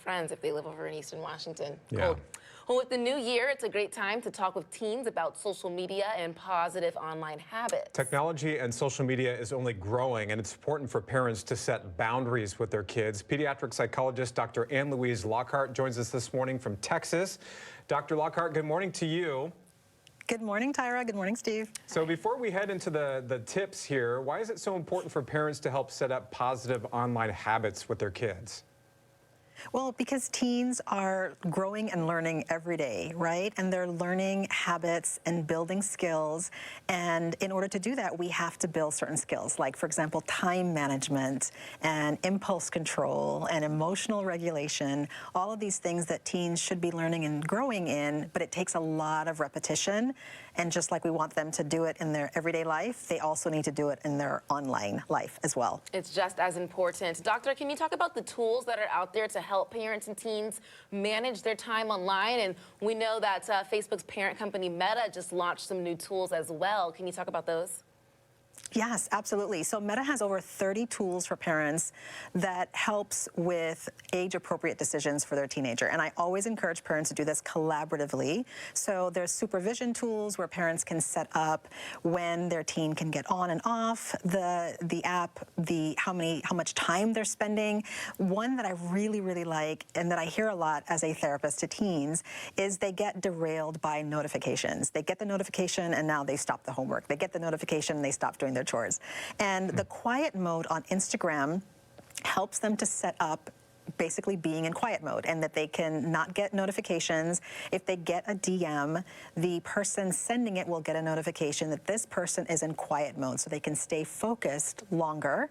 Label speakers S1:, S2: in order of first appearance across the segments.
S1: friends if they live over in Eastern Washington.
S2: Yeah.
S1: Cold. Well, with the new year, it's a great time to talk with teens about social media and positive online habits.
S2: Technology and social media is only growing, and it's important for parents to set boundaries with their kids. Pediatric psychologist Dr. Ann Louise Lockhart joins us this morning from Texas. Dr. Lockhart, good morning to you.
S3: Good morning, Tyra. Good morning, Steve.
S2: So before we head into the tips here, why is it so important for parents to help set up positive online habits with their kids?
S3: Well, because teens are growing and learning every day, right? And they're learning habits and building skills. And in order to do that, we have to build certain skills, like, for example, time management and impulse control and emotional regulation, all of these things that teens should be learning and growing in, but it takes a lot of repetition. And just like we want them to do it in their everyday life, they also need to do it in their online life as well.
S1: It's just as important. Doctor, can you talk about the tools that are out there to help parents and teens manage their time online? And we know that Facebook's parent company Meta just launched some new tools as well. Can you talk about those?
S3: Yes, absolutely. So Meta has over 30 tools for parents that helps with age-appropriate decisions for their teenager. And I always encourage parents to do this collaboratively. So there's supervision tools where parents can set up when their teen can get on and off the app, how much time they're spending. One that I really like and that I hear a lot as a therapist to teens is they get derailed by notifications. They get the notification and now they stop the homework. They get the notification and they stop doing their chores. And the quiet mode on Instagram helps them to set up basically being in quiet mode, and that they can not get notifications. If they get a DM, the person sending it will get a notification that this person is in quiet mode, so they can stay focused longer.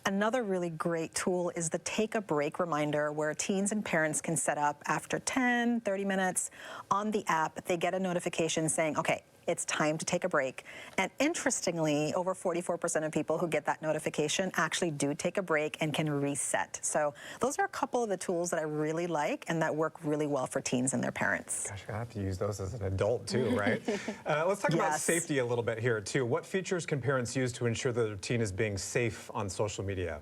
S3: Another really great tool is the take a break reminder, where teens and parents can set up after 10, 30 minutes on the app. They get a notification saying, okay, it's time to take a break. And interestingly, over 44% of people who get that notification actually do take a break and can reset. So those are a couple of the tools that I really like and that work really well for teens and their parents.
S2: Gosh, I have to use those as an adult too, right? Let's talk about safety a little bit here too. What features can parents use to ensure that their teen is being safe on social media?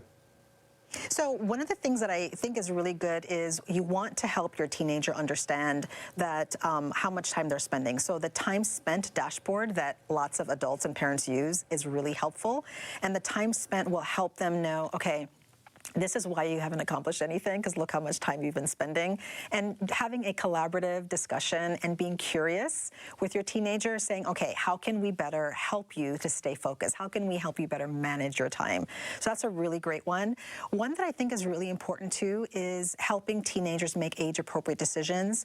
S3: So one of the things that I think is really good is you want to help your teenager understand that how much time they're spending. So the time spent dashboard that lots of adults and parents use is really helpful. And the time spent will help them know, okay, this is why you haven't accomplished anything, because look how much time you've been spending. And having a collaborative discussion and being curious with your teenager, saying, okay, how can we better help you to stay focused? How can we help you better manage your time? So that's a really great one. One that I think is really important too is helping teenagers make age-appropriate decisions,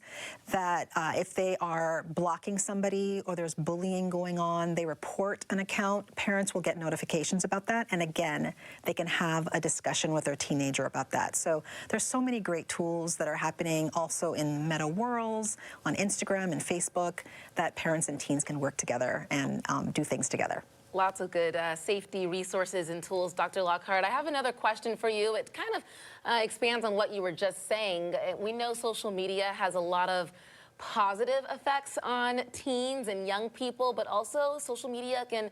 S3: that if they are blocking somebody or there's bullying going on, they report an account, parents will get notifications about that. And again, they can have a discussion with their teenager about that. So there's so many great tools that are happening also in Meta Worlds, on Instagram and Facebook, that parents and teens can work together and do things together.
S1: Lots of good safety resources and tools, Dr. Lockhart. I have another question for you. It kind of expands on what you were just saying. We know social media has a lot of positive effects on teens and young people, but also social media can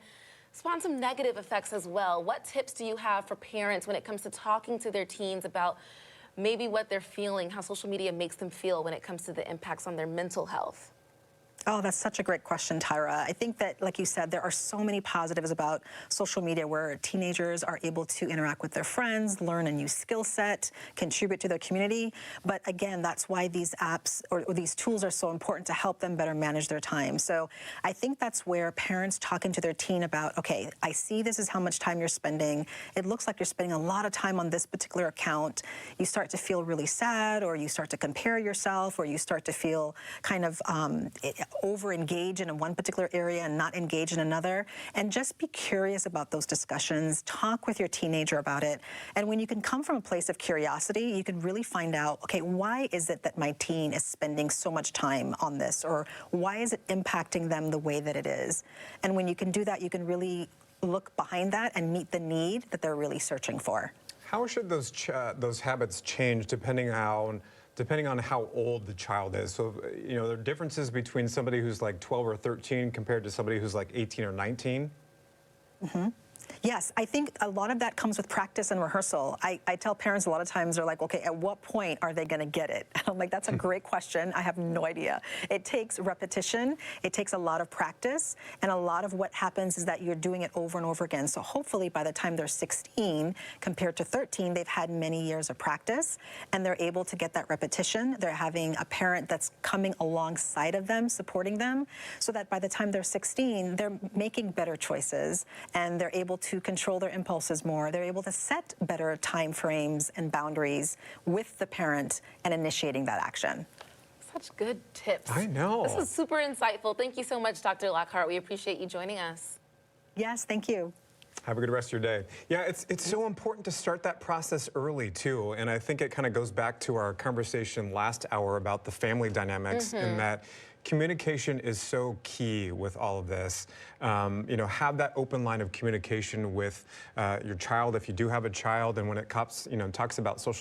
S1: spawn some negative effects as well. What tips do you have for parents when it comes to talking to their teens about maybe what they're feeling, how social media makes them feel when it comes to the impacts on their mental health?
S3: Oh, that's such a great question, Tyra. I think that, like you said, there are so many positives about social media where teenagers are able to interact with their friends, learn a new skill set, contribute to their community. But again, that's why these apps or these tools are so important to help them better manage their time. So I think that's where parents talking to their teen about, okay, I see this is how much time you're spending. It looks like you're spending a lot of time on this particular account. You start to feel really sad, or you start to compare yourself, or you start to feel kind of over-engage in one particular area and not engage in another. And just be curious about those discussions. Talk with your teenager about it. And when you can come from a place of curiosity, you can really find out, okay, why is it that my teen is spending so much time on this? Or why is it impacting them the way that it is? And when you can do that, you can really look behind that and meet the need that they're really searching for.
S2: How should those habits change depending on how old the child is? So, you know, there are differences between somebody who's like 12 or 13 compared to somebody who's like 18 or 19?
S3: Mm-hmm. Yes, I think a lot of that comes with practice and rehearsal. I tell parents a lot of times, they're like, okay, at what point are they going to get it? And I'm like, that's a great question. I have no idea. It takes repetition. It takes a lot of practice. And a lot of what happens is that you're doing it over and over again. So hopefully by the time they're 16, compared to 13, they've had many years of practice and they're able to get that repetition. They're having a parent that's coming alongside of them, supporting them, so that by the time they're 16, they're making better choices and they're able to control their impulses more. They're able to set better time frames and boundaries with the parent and initiating that action.
S1: Such good tips.
S2: I know.
S1: This is super insightful. Thank you so much, Dr. Lockhart. We appreciate you joining us.
S3: Yes, thank you.
S2: Have a good rest of your day. Yeah, it's so important to start that process early, too. And I think it kind of goes back to our conversation last hour about the family dynamics and that communication is so key with all of this. You know, have that open line of communication with your child if you do have a child. And when it talks about social